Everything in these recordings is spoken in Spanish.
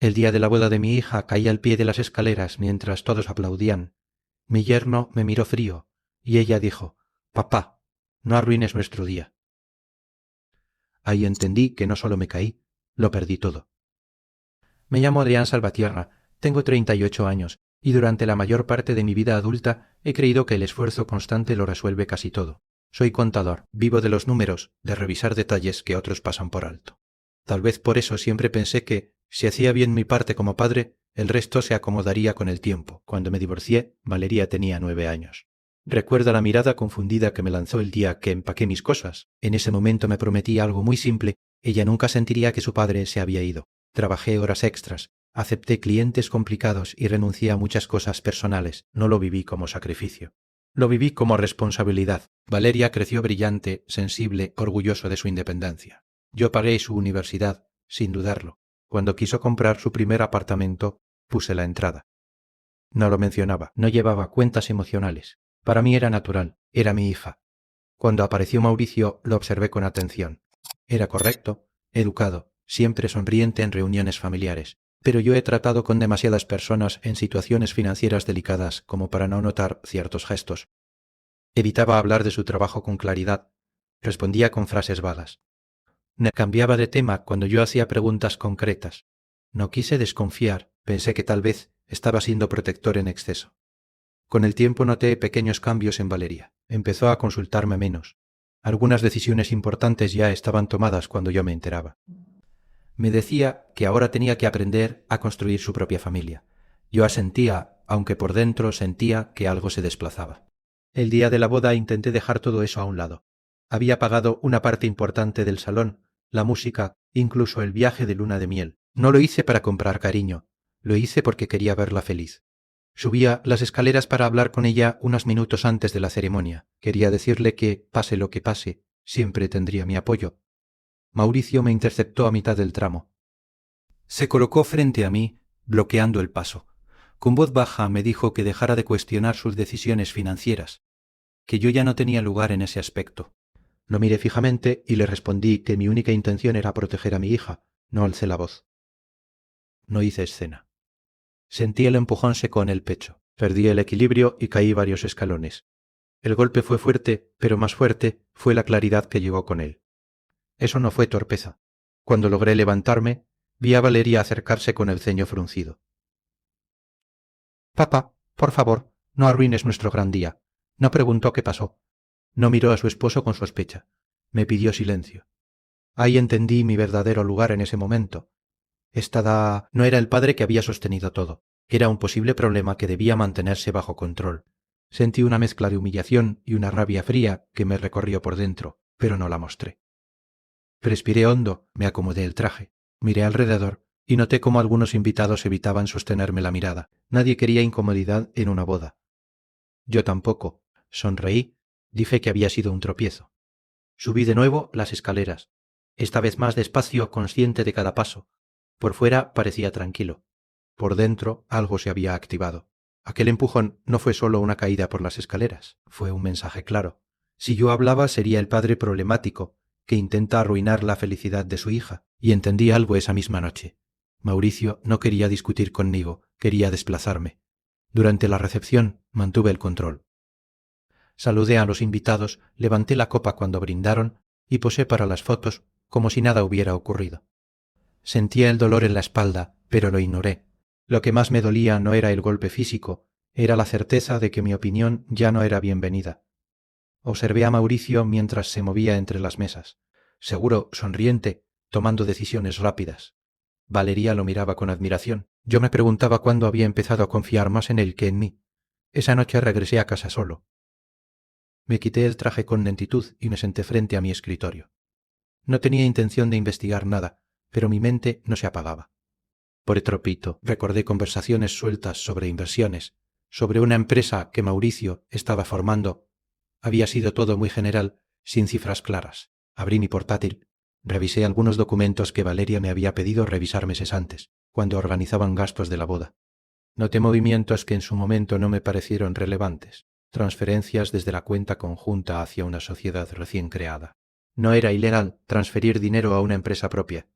El día de la boda de mi hija caí al pie de las escaleras mientras todos aplaudían. Mi yerno me miró frío, y ella dijo: «Papá, no arruines nuestro día». Ahí entendí que no solo me caí, lo perdí todo. Me llamo Adrián Salvatierra, tengo 38 años, y durante la mayor parte de mi vida adulta he creído que el esfuerzo constante lo resuelve casi todo. Soy contador, vivo de los números, de revisar detalles que otros pasan por alto. Tal vez por eso siempre pensé que, si hacía bien mi parte como padre, el resto se acomodaría con el tiempo. Cuando me divorcié, Valeria tenía 9 años. Recuerdo la mirada confundida que me lanzó el día que empaqué mis cosas. En ese momento me prometí algo muy simple: ella nunca sentiría que su padre se había ido. Trabajé horas extras, acepté clientes complicados y renuncié a muchas cosas personales. No lo viví como sacrificio. Lo viví como responsabilidad. Valeria creció brillante, sensible, orgulloso de su independencia. Yo pagué su universidad, sin dudarlo. Cuando quiso comprar su primer apartamento, puse la entrada. No lo mencionaba, no llevaba cuentas emocionales. Para mí era natural, era mi hija. Cuando apareció Mauricio, lo observé con atención. Era correcto, educado, siempre sonriente en reuniones familiares. Pero yo he tratado con demasiadas personas en situaciones financieras delicadas como para no notar ciertos gestos. Evitaba hablar de su trabajo con claridad. Respondía con frases vagas. Cambiaba de tema cuando yo hacía preguntas concretas. No quise desconfiar, pensé que tal vez estaba siendo protector en exceso. Con el tiempo noté pequeños cambios en Valeria. Empezó a consultarme menos. Algunas decisiones importantes ya estaban tomadas cuando yo me enteraba. Me decía que ahora tenía que aprender a construir su propia familia. Yo asentía, aunque por dentro sentía que algo se desplazaba. El día de la boda intenté dejar todo eso a un lado. Había pagado una parte importante del salón, la música, incluso el viaje de luna de miel. No lo hice para comprar cariño, lo hice porque quería verla feliz. Subía las escaleras para hablar con ella unos minutos antes de la ceremonia. Quería decirle que, pase lo que pase, siempre tendría mi apoyo. Mauricio me interceptó a mitad del tramo. Se colocó frente a mí, bloqueando el paso. Con voz baja me dijo que dejara de cuestionar sus decisiones financieras, que yo ya no tenía lugar en ese aspecto. Lo miré fijamente y le respondí que mi única intención era proteger a mi hija. No alcé la voz. No hice escena. Sentí el empujón seco en el pecho. Perdí el equilibrio y caí varios escalones. El golpe fue fuerte, pero más fuerte fue la claridad que llegó con él. Eso no fue torpeza. Cuando logré levantarme, vi a Valeria acercarse con el ceño fruncido. «Papá, por favor, no arruines nuestro gran día». No preguntó qué pasó. No miró a su esposo con sospecha. Me pidió silencio. Ahí entendí mi verdadero lugar en ese momento. No era el padre que había sostenido todo. Era un posible problema que debía mantenerse bajo control. Sentí una mezcla de humillación y una rabia fría que me recorrió por dentro, pero no la mostré. Respiré hondo, me acomodé el traje, miré alrededor y noté cómo algunos invitados evitaban sostenerme la mirada. Nadie quería incomodidad en una boda. Yo tampoco. Sonreí, dije que había sido un tropiezo. Subí de nuevo las escaleras, esta vez más despacio, consciente de cada paso. Por fuera parecía tranquilo. Por dentro algo se había activado. Aquel empujón no fue solo una caída por las escaleras, fue un mensaje claro. Si yo hablaba sería el padre problemático, que intenta arruinar la felicidad de su hija, y entendí algo esa misma noche. Mauricio no quería discutir conmigo, quería desplazarme. Durante la recepción mantuve el control. Saludé a los invitados, levanté la copa cuando brindaron y posé para las fotos como si nada hubiera ocurrido. Sentía el dolor en la espalda, pero lo ignoré. Lo que más me dolía no era el golpe físico, era la certeza de que mi opinión ya no era bienvenida. Observé a Mauricio mientras se movía entre las mesas, seguro, sonriente, tomando decisiones rápidas. Valeria lo miraba con admiración. Yo me preguntaba cuándo había empezado a confiar más en él que en mí. Esa noche regresé a casa solo. Me quité el traje con lentitud y me senté frente a mi escritorio. No tenía intención de investigar nada, pero mi mente no se apagaba. Por tropito, recordé conversaciones sueltas sobre inversiones, sobre una empresa que Mauricio estaba formando. Había sido todo muy general, sin cifras claras. Abrí mi portátil, revisé algunos documentos que Valeria me había pedido revisar meses antes, cuando organizaban gastos de la boda. Noté movimientos que en su momento no me parecieron relevantes, transferencias desde la cuenta conjunta hacia una sociedad recién creada. No era ilegal transferir dinero a una empresa propia.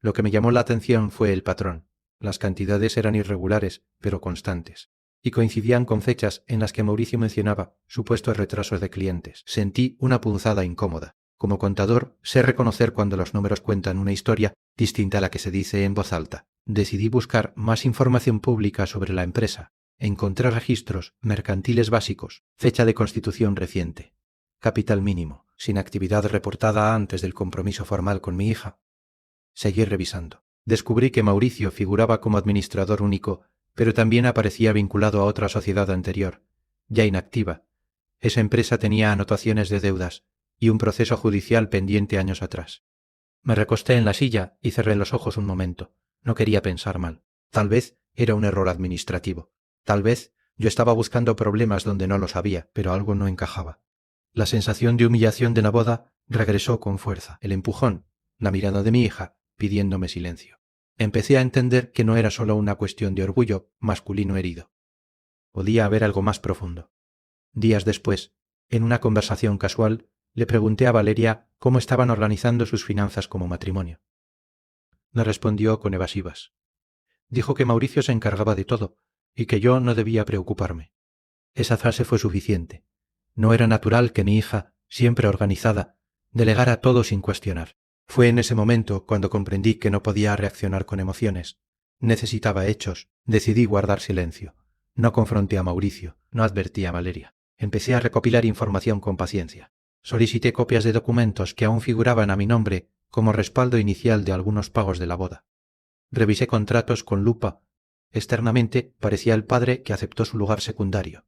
Lo que me llamó la atención fue el patrón. Las cantidades eran irregulares, pero constantes, y coincidían con fechas en las que Mauricio mencionaba supuestos retrasos de clientes. Sentí una punzada incómoda. Como contador, sé reconocer cuando los números cuentan una historia distinta a la que se dice en voz alta. Decidí buscar más información pública sobre la empresa. Encontré registros mercantiles básicos, fecha de constitución reciente, capital mínimo, sin actividad reportada antes del compromiso formal con mi hija. Seguí revisando. Descubrí que Mauricio figuraba como administrador único, pero también aparecía vinculado a otra sociedad anterior, ya inactiva. Esa empresa tenía anotaciones de deudas y un proceso judicial pendiente años atrás. Me recosté en la silla y cerré los ojos un momento. No quería pensar mal. Tal vez era un error administrativo. Tal vez yo estaba buscando problemas donde no los había, pero algo no encajaba. La sensación de humillación de la boda regresó con fuerza. El empujón, la mirada de mi hija, pidiéndome silencio. Empecé a entender que no era solo una cuestión de orgullo masculino herido. Podía haber algo más profundo. Días después, en una conversación casual, le pregunté a Valeria cómo estaban organizando sus finanzas como matrimonio. Me respondió con evasivas. Dijo que Mauricio se encargaba de todo y que yo no debía preocuparme. Esa frase fue suficiente. No era natural que mi hija, siempre organizada, delegara todo sin cuestionar. Fue en ese momento cuando comprendí que no podía reaccionar con emociones. Necesitaba hechos. Decidí guardar silencio. No confronté a Mauricio, no advertí a Valeria. Empecé a recopilar información con paciencia. Solicité copias de documentos que aún figuraban a mi nombre como respaldo inicial de algunos pagos de la boda. Revisé contratos con lupa. Externamente parecía el padre que aceptó su lugar secundario.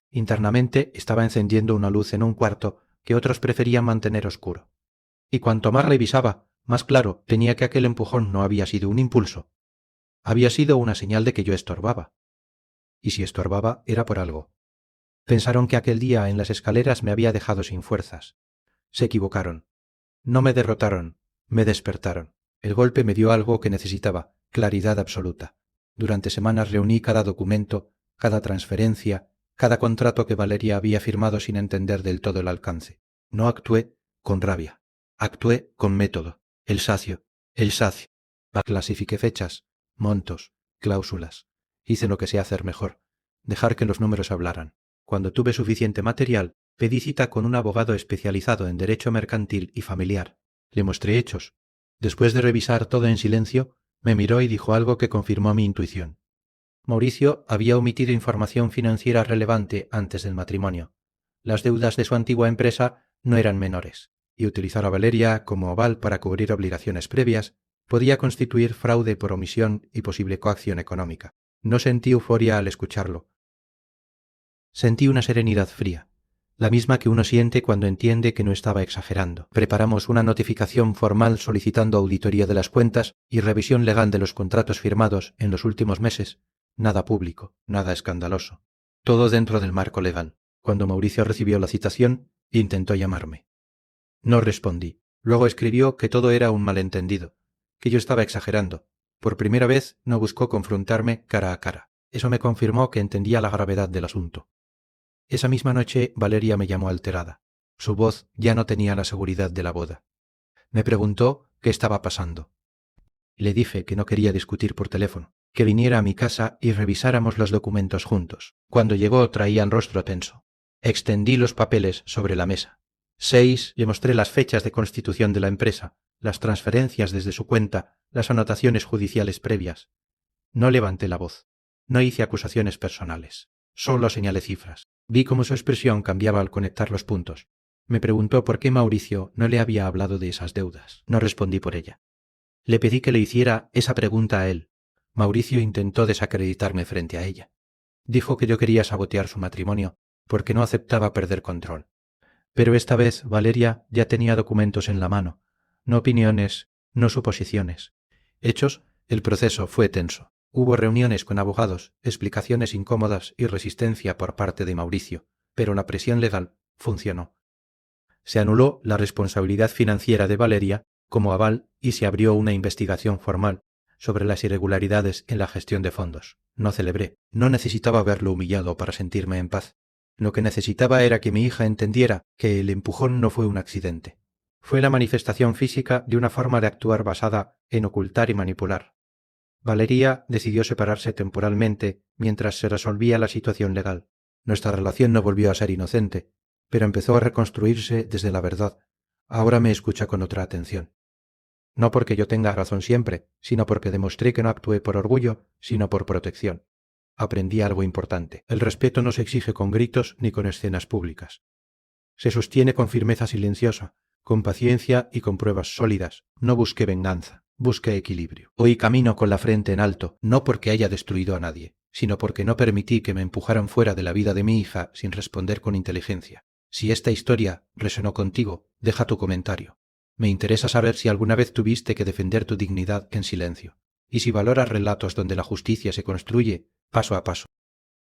Internamente estaba encendiendo una luz en un cuarto que otros preferían mantener oscuro. Y cuanto más revisaba, más claro tenía que aquel empujón no había sido un impulso. Había sido una señal de que yo estorbaba. Y si estorbaba, era por algo. Pensaron que aquel día en las escaleras me había dejado sin fuerzas. Se equivocaron. No me derrotaron, me despertaron. El golpe me dio algo que necesitaba, claridad absoluta. Durante semanas reuní cada documento, cada transferencia, cada contrato que Valeria había firmado sin entender del todo el alcance. No actué con rabia. Actué con método. El sacio. Clasifiqué fechas, montos, cláusulas. Hice lo que sé hacer mejor. Dejar que los números hablaran. Cuando tuve suficiente material, pedí cita con un abogado especializado en derecho mercantil y familiar. Le mostré hechos. Después de revisar todo en silencio, me miró y dijo algo que confirmó mi intuición. Mauricio había omitido información financiera relevante antes del matrimonio. Las deudas de su antigua empresa no eran menores, y utilizar a Valeria como aval para cubrir obligaciones previas podía constituir fraude por omisión y posible coacción económica. No sentí euforia al escucharlo. Sentí una serenidad fría, la misma que uno siente cuando entiende que no estaba exagerando. Preparamos una notificación formal solicitando auditoría de las cuentas y revisión legal de los contratos firmados en los últimos meses. Nada público, nada escandaloso. Todo dentro del marco legal. Cuando Mauricio recibió la citación, intentó llamarme. No respondí. Luego escribió que todo era un malentendido, que yo estaba exagerando. Por primera vez no buscó confrontarme cara a cara. Eso me confirmó que entendía la gravedad del asunto. Esa misma noche Valeria me llamó alterada. Su voz ya no tenía la seguridad de la boda. Me preguntó qué estaba pasando. Le dije que no quería discutir por teléfono, que viniera a mi casa y revisáramos los documentos juntos. Cuando llegó traían rostro tenso. Extendí los papeles sobre la mesa. 6. Le mostré las fechas de constitución de la empresa, las transferencias desde su cuenta, las anotaciones judiciales previas. No levanté la voz. No hice acusaciones personales. Solo señalé cifras. Vi cómo su expresión cambiaba al conectar los puntos. Me preguntó por qué Mauricio no le había hablado de esas deudas. No respondí por ella. Le pedí que le hiciera esa pregunta a él. Mauricio intentó desacreditarme frente a ella. Dijo que yo quería sabotear su matrimonio porque no aceptaba perder control. Pero esta vez Valeria ya tenía documentos en la mano, no opiniones, no suposiciones. Hechos, el proceso fue tenso. Hubo reuniones con abogados, explicaciones incómodas y resistencia por parte de Mauricio, pero la presión legal funcionó. Se anuló la responsabilidad financiera de Valeria como aval y se abrió una investigación formal sobre las irregularidades en la gestión de fondos. No celebré, no necesitaba verlo humillado para sentirme en paz. Lo que necesitaba era que mi hija entendiera que el empujón no fue un accidente. Fue la manifestación física de una forma de actuar basada en ocultar y manipular. Valeria decidió separarse temporalmente mientras se resolvía la situación legal. Nuestra relación no volvió a ser inocente, pero empezó a reconstruirse desde la verdad. Ahora me escucha con otra atención. No porque yo tenga razón siempre, sino porque demostré que no actué por orgullo, sino por protección. Aprendí algo importante. El respeto no se exige con gritos ni con escenas públicas. Se sostiene con firmeza silenciosa, con paciencia y con pruebas sólidas. No busqué venganza, busqué equilibrio. Hoy camino con la frente en alto, no porque haya destruido a nadie, sino porque no permití que me empujaran fuera de la vida de mi hija sin responder con inteligencia. Si esta historia resonó contigo, deja tu comentario. Me interesa saber si alguna vez tuviste que defender tu dignidad en silencio, y si valoras relatos donde la justicia se construye paso a paso.